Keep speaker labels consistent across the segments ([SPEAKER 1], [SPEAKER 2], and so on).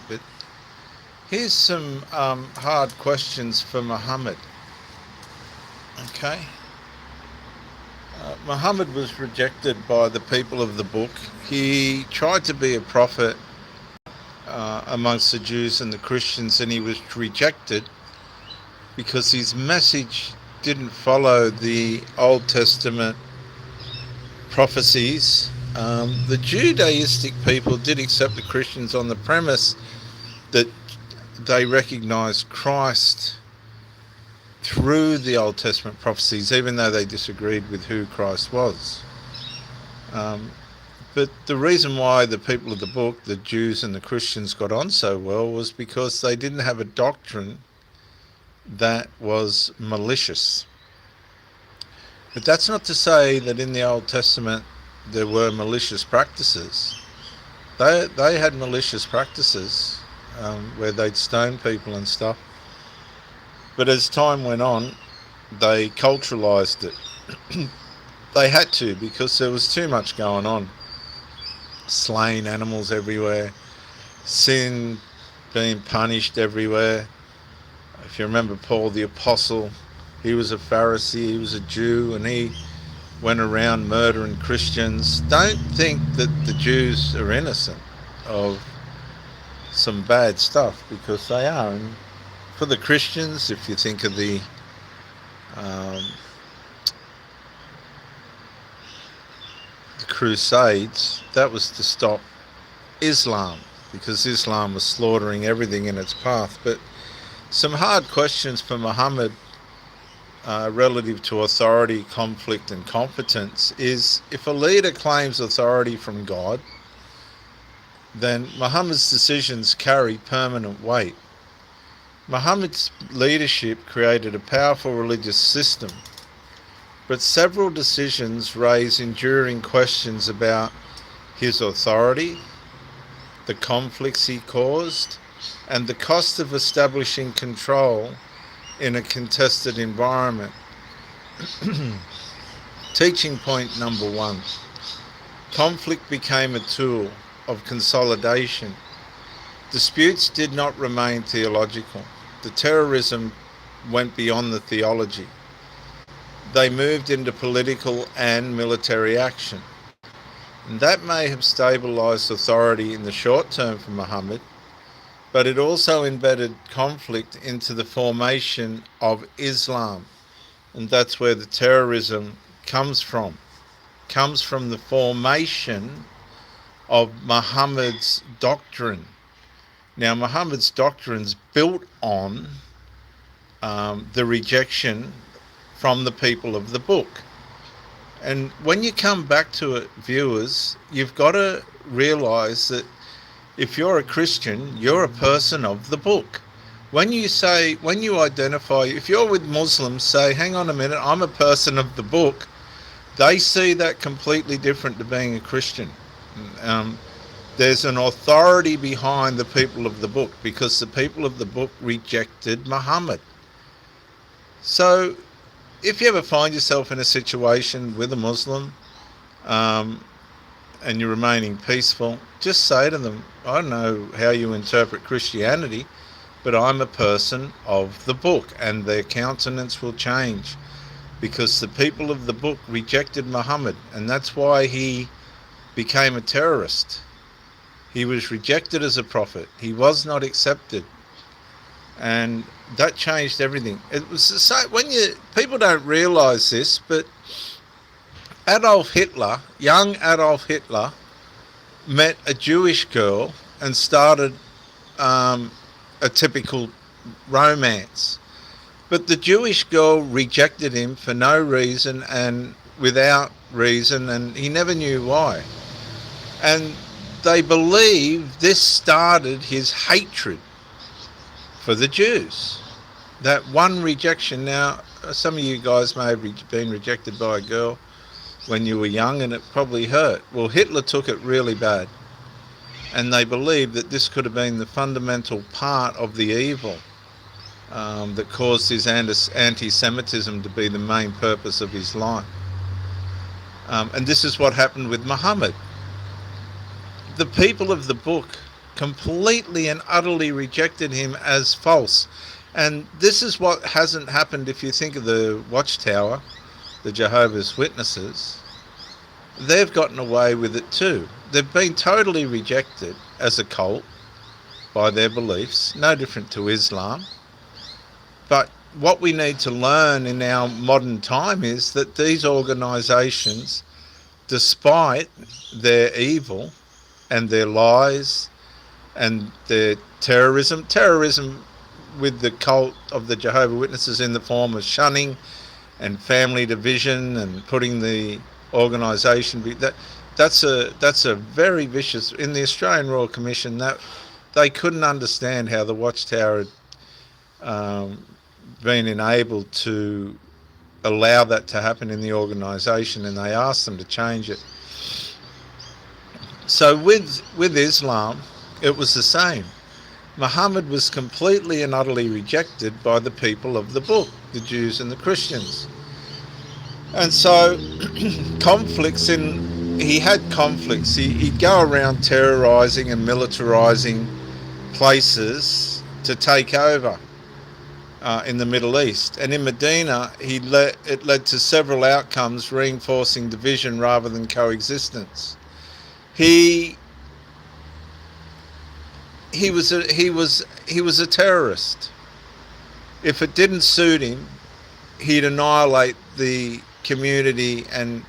[SPEAKER 1] but here's some hard questions for Muhammad. Okay. Muhammad was rejected by the people of the book. He tried to be a prophet amongst the Jews and the Christians, and he was rejected because his message didn't follow the Old Testament prophecies. The Judaistic people did accept the Christians on the premise that they recognized Christ through the Old Testament prophecies, even though they disagreed with who Christ was. But the reason why the people of the book, the Jews and the Christians, got on so well was because they didn't have a doctrine that was malicious. But that's not to say that in the Old Testament there were malicious practices. They had malicious practices where they'd stone people and stuff. But as time went on, they culturalized it. They had to, because there was too much going on. Slain animals everywhere, sin being punished everywhere. If you remember Paul the Apostle, he was a Pharisee, he was a Jew, and he went around murdering Christians. Don't think that the Jews are innocent of some bad stuff, because they are. And for the Christians, if you think of the Crusades, that was to stop Islam, because Islam was slaughtering everything in its path. But some hard questions for Muhammad relative to authority, conflict and competence is, if a leader claims authority from God, then Muhammad's decisions carry permanent weight. Muhammad's leadership created a powerful religious system, but several decisions raise enduring questions about his authority, the conflicts he caused, and the cost of establishing control in a contested environment. Teaching point number 1. Conflict became a tool of consolidation. Disputes did not remain theological. The terrorism went beyond the theology. They moved into political and military action. And that may have stabilized authority in the short term for Muhammad, but it also embedded conflict into the formation of Islam. And that's where the terrorism comes from the formation of Muhammad's doctrine. Now, Muhammad's doctrine's built on the rejection from the people of the book. And when you come back to it, viewers, you've got to realize that if you're a Christian, you're a person of the book. When you identify, if you're with Muslims, say, hang on a minute, I'm a person of the book, they see that completely different to being a Christian. There's an authority behind the people of the book, because the people of the book rejected Muhammad. So if you ever find yourself in a situation with a Muslim and you're remaining peaceful, just say to them, I don't know how you interpret Christianity, but I'm a person of the book, and their countenance will change, because the people of the book rejected Muhammad, and that's why he became a terrorist. He was rejected as a prophet. He was not accepted. And that changed everything. It was so, people don't realize this, but young Adolf Hitler, met a Jewish girl and started a typical romance. But the Jewish girl rejected him for no reason and without reason, and he never knew why. And they believe this started his hatred for the Jews. That one rejection. Now, some of you guys may have been rejected by a girl when you were young, and it probably hurt. Well, Hitler took it really bad, and they believed that this could have been the fundamental part of the evil that caused his anti-Semitism to be the main purpose of his life. And this is what happened with Muhammad. The people of the book completely and utterly rejected him as false. And this is what hasn't happened if you think of the Watchtower, the Jehovah's Witnesses. They've gotten away with it too. They've been totally rejected as a cult by their beliefs, no different to Islam. But what we need to learn in our modern time is that these organisations, despite their evil and their lies and their terrorism with the cult of the Jehovah's Witnesses in the form of shunning and family division and putting the organisation, that's a very vicious. In the Australian Royal Commission, that they couldn't understand how the Watchtower had been enabled to allow that to happen in the organisation, and they asked them to change it. So with Islam, it was the same. Muhammad was completely and utterly rejected by the people of the book, the Jews and the Christians. And so he had conflicts. He'd go around terrorising and militarising places to take over in the Middle East. And in Medina, it led to several outcomes, reinforcing division rather than coexistence. He was a terrorist. If it didn't suit him, he'd annihilate the community and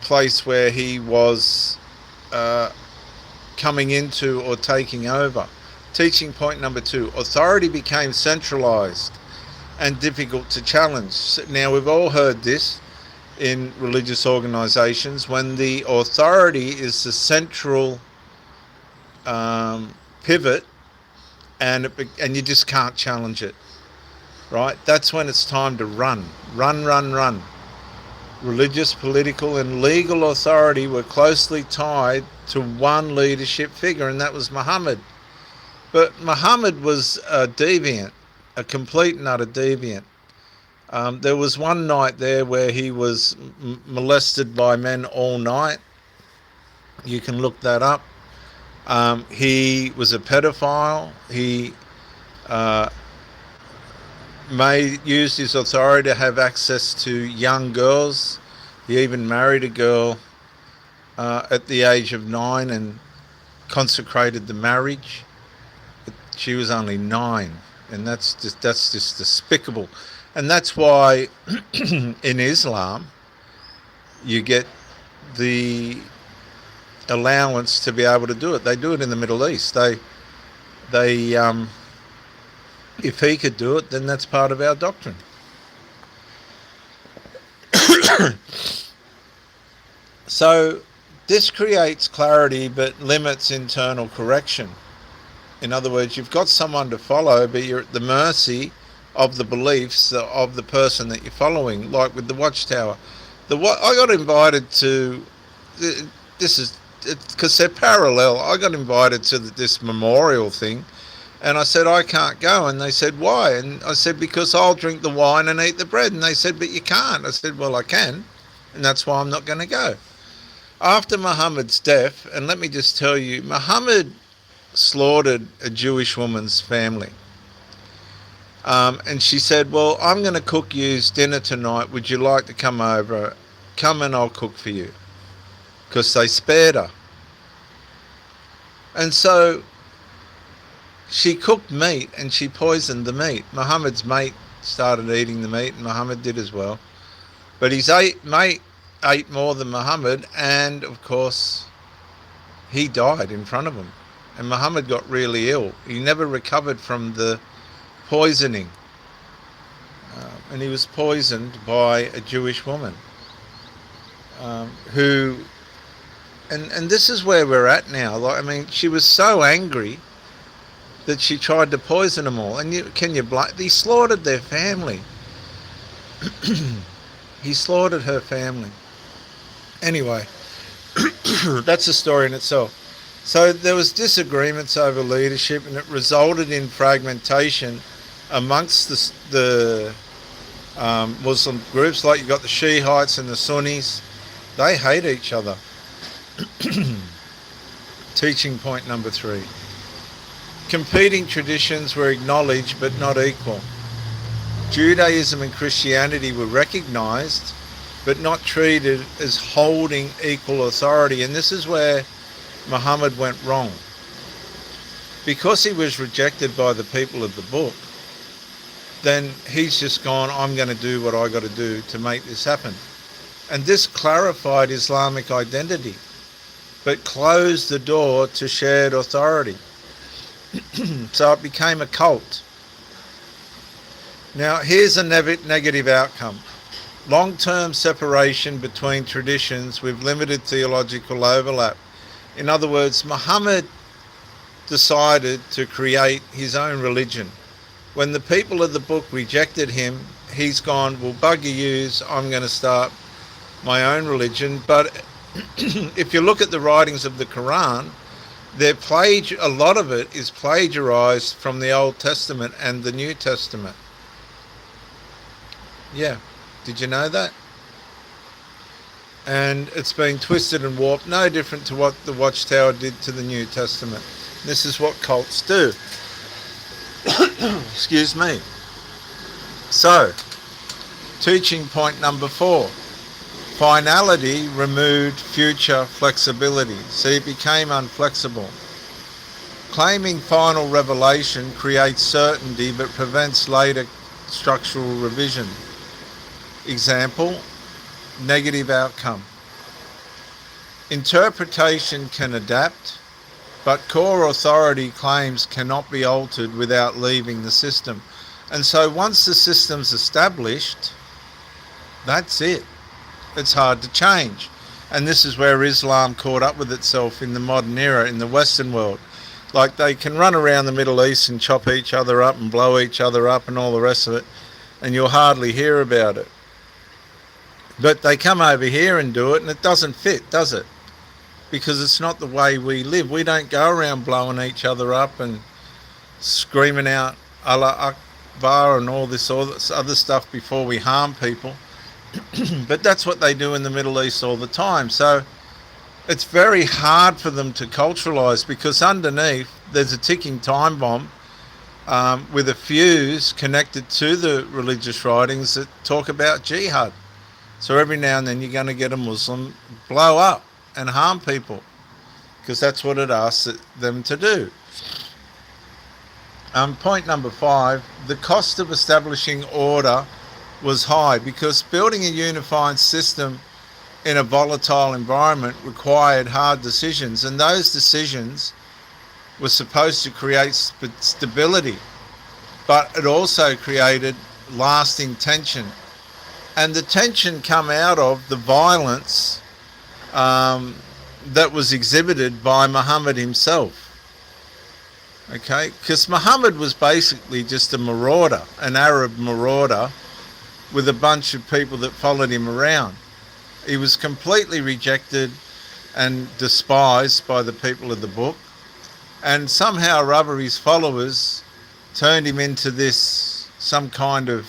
[SPEAKER 1] place where he was coming into or taking over. Teaching point number 2, authority became centralised and difficult to challenge. Now, we've all heard this in religious organisations. When the authority is the central pivot and you just can't challenge it, right? That's when it's time to run. Religious, political and legal authority were closely tied to one leadership figure, and that was Muhammad. But Muhammad was a deviant, a complete and utter deviant. There was one night there where he was molested by men all night. You can look that up. He was a pedophile. He used his authority to have access to young girls. He even married a girl at the age of 9 and consecrated the marriage. She was only 9, and that's just despicable. And that's why in Islam you get the allowance to be able to do it. They do it in the Middle East. They if he could do it, then that's part of our doctrine. So this creates clarity but limits internal correction. In other words, you've got someone to follow, but you're at the mercy of the beliefs of the person that you're following, like with the Watchtower. I got invited to, because they're parallel, I got invited to this memorial thing, and I said, I can't go. And they said, why? And I said, because I'll drink the wine and eat the bread. And they said, but you can't. I said, well, I can, and that's why I'm not going to go. After Muhammad's death, and let me just tell you, Muhammad slaughtered a Jewish woman's family. And she said, well, I'm going to cook you dinner tonight. Would you like to come over? Come and I'll cook for you. Because they spared her. And so she cooked meat and she poisoned the meat. Muhammad's mate started eating the meat, and Muhammad did as well. But his mate ate more than Muhammad, and of course he died in front of him. And Muhammad got really ill. He never recovered from the poisoning. And he was poisoned by a Jewish woman who... And this is where we're at now. Like, I mean, she was so angry that she tried to poison them all. And he slaughtered their family. He slaughtered her family. Anyway, that's a story in itself. So there was disagreements over leadership, and it resulted in fragmentation amongst the Muslim groups. Like, you got the Shiites and the Sunnis. They hate each other. Teaching point number 3. Competing traditions were acknowledged but not equal. Judaism and Christianity were recognized but not treated as holding equal authority. And this is where Muhammad went wrong. Because he was rejected by the people of the book, then he's just gone, I'm going to do what I got to do to make this happen. And this clarified Islamic identity, but closed the door to shared authority. So it became a cult. Now here's a negative outcome. Long-term separation between traditions with limited theological overlap. In other words, Muhammad decided to create his own religion. When the people of the book rejected him, he's gone, well, bugger yous, I'm going to start my own religion. But if you look at the writings of the Quran, a lot of it is plagiarized from the Old Testament and the New Testament. Yeah, did you know that? And it's been twisted and warped, no different to what the Watchtower did to the New Testament. This is what cults do. Excuse me. So, teaching point number 4. Finality removed future flexibility. See, it became unflexible. Claiming final revelation creates certainty but prevents later structural revision. Example, negative outcome. Interpretation can adapt, but core authority claims cannot be altered without leaving the system. And so once the system's established, that's it. It's hard to change. And this is where Islam caught up with itself in the modern era, in the Western world. Like, they can run around the Middle East and chop each other up and blow each other up and all the rest of it, and you'll hardly hear about it. But they come over here and do it, and it doesn't fit, does it? Because it's not the way we live. We don't go around blowing each other up and screaming out Allah Akbar and all this other stuff before we harm people. But that's what they do in the Middle East all the time. So it's very hard for them to culturalize, because underneath there's a ticking time bomb with a fuse connected to the religious writings that talk about jihad. So every now and then you're going to get a Muslim blow up and harm people, because that's what it asks them to do. Point number 5, the cost of establishing order was high, because building a unified system in a volatile environment required hard decisions, and those decisions were supposed to create stability, but it also created lasting tension. And the tension come out of the violence that was exhibited by Muhammad himself. Okay, because Muhammad was basically just a marauder, an Arab marauder, with a bunch of people that followed him around. He was completely rejected and despised by the people of the book, and somehow or other his followers turned him into some kind of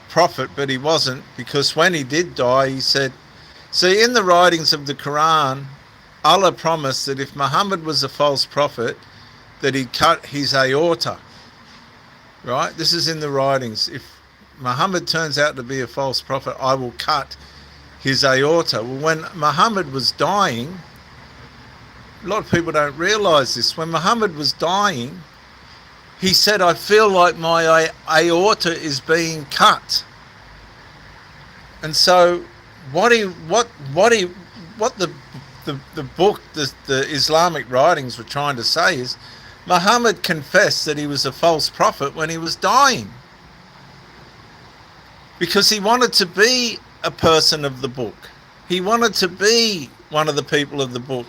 [SPEAKER 1] prophet, but he wasn't, because when he did die, he said, see, in the writings of the Quran, Allah promised that if Muhammad was a false prophet, that he'd cut his aorta. Right? This is in the writings. If Muhammad turns out to be a false prophet, I will cut his aorta. Well, when Muhammad was dying, a lot of people don't realize this. When Muhammad was dying, he said, I feel like my aorta is being cut. And so what the book, the Islamic writings were trying to say is, Muhammad confessed that he was a false prophet when he was dying, because he wanted to be a person of the book. He wanted to be one of the people of the book.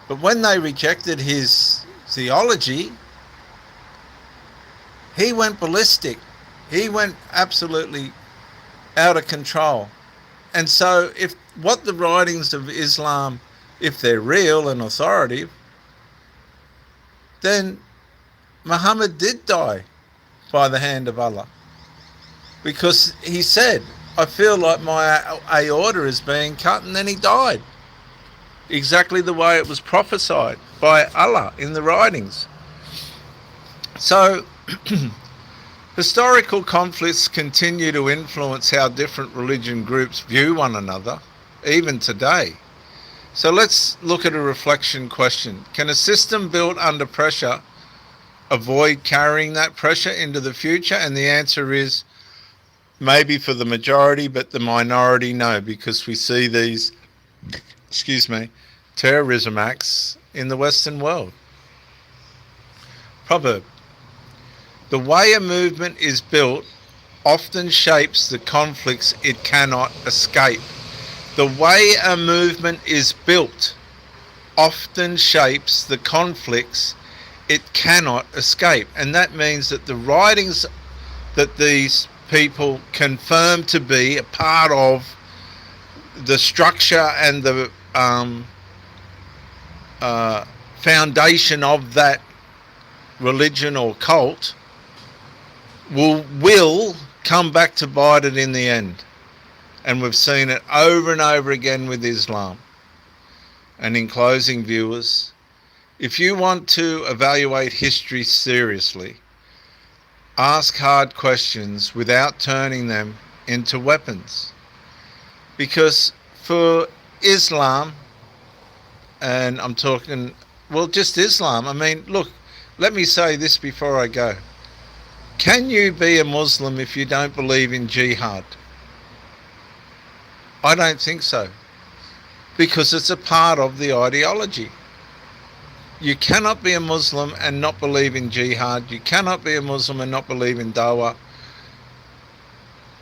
[SPEAKER 1] But when they rejected his theology, he went ballistic. He went absolutely out of control. And so if what the writings of Islam, if they're real and authoritative, then Muhammad did die by the hand of Allah. Because he said, I feel like my aorta is being cut, and then he died. exactly the way it was prophesied by Allah in the writings. So, historical conflicts continue to influence how different religion groups view one another, even today. So let's look at a reflection question. Can a system built under pressure avoid carrying that pressure into the future? And the answer is maybe for the majority, but the minority, no, because we see these, terrorism acts in the Western world. Proverb: the way a movement is built often shapes the conflicts it cannot escape. The way a movement is built often shapes the conflicts it cannot escape. And that means that the writings that these people confirm to be a part of the structure and the foundation of that religion or cult will come back to bite it in the end. And we've seen it over and over again with Islam. And in closing, viewers, if you want to evaluate history seriously, ask hard questions without turning them into weapons. Because for Islam, and I'm talking, well, just Islam, I mean, look, let me say this before I go. Can you be a Muslim if you don't believe in jihad? I don't think so, because it's a part of the ideology. You cannot be a Muslim and not believe in jihad. You cannot be a Muslim and not believe in dawah.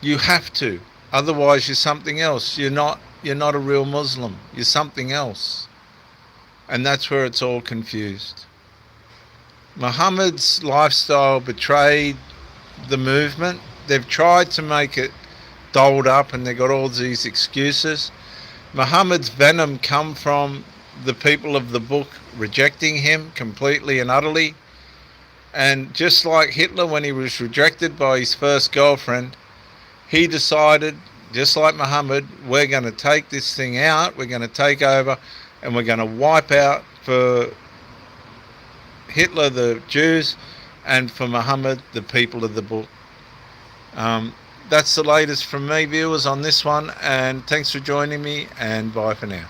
[SPEAKER 1] You have to, otherwise you're something else. You're not a real Muslim. You're something else, and that's where it's all confused. Muhammad's lifestyle betrayed the movement. They've tried to make it dolled up and they've got all these excuses. Muhammad's venom come from the people of the book rejecting him completely and utterly. And just like Hitler, when he was rejected by his first girlfriend, he decided, just like Muhammad, we're going to take this thing out, we're going to take over, and we're going to wipe out for Hitler the Jews, and for Muhammad the people of the book. That's the latest from me, viewers, on this one, and thanks for joining me, and bye for now.